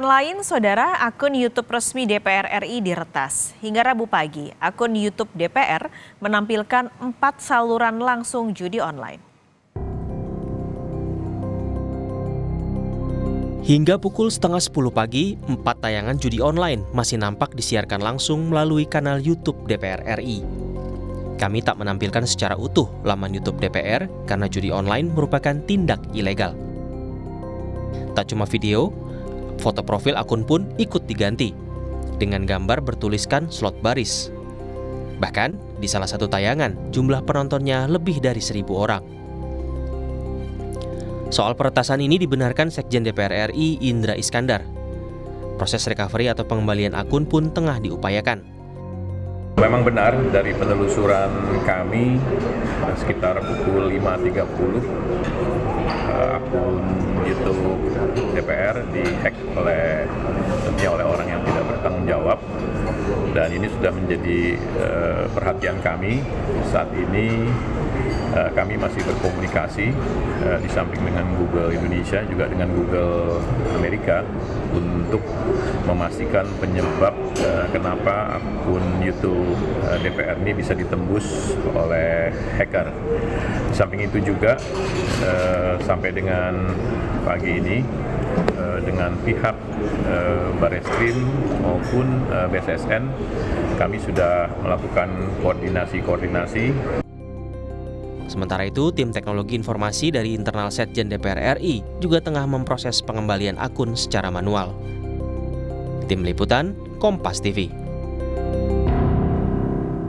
Lain, Saudara, akun YouTube resmi DPR RI diretas. Hingga Rabu pagi, akun YouTube DPR menampilkan 4 saluran langsung judi online. Hingga pukul setengah 10 pagi, 4 tayangan judi online masih nampak disiarkan langsung melalui kanal YouTube DPR RI. Kami tak menampilkan secara utuh laman YouTube DPR karena judi online merupakan tindak ilegal. Tak cuma video, foto profil akun pun ikut diganti dengan gambar bertuliskan slot baris. Bahkan di salah satu tayangan jumlah penontonnya lebih dari 1.000 orang. Soal peretasan ini dibenarkan Sekjen DPR RI Indra Iskandar. Proses recovery atau pengembalian akun pun tengah diupayakan. Memang benar dari penelusuran kami sekitar pukul 5.30 akun YouTube DPR dihack oleh orang yang tidak bertanggung jawab, dan ini sudah menjadi perhatian kami. Saat ini kami masih berkomunikasi di samping dengan Google Indonesia juga dengan Google Amerika untuk memastikan penyebab kenapa akun YouTube DPR ini bisa ditembus oleh hacker. Di samping itu juga sampai dengan pagi ini dengan pihak Barreskrim maupun BSSN kami sudah melakukan koordinasi. Sementara itu, tim teknologi informasi dari internal Sekjen DPR RI juga tengah memproses pengembalian akun secara manual. Tim Liputan, Kompas TV.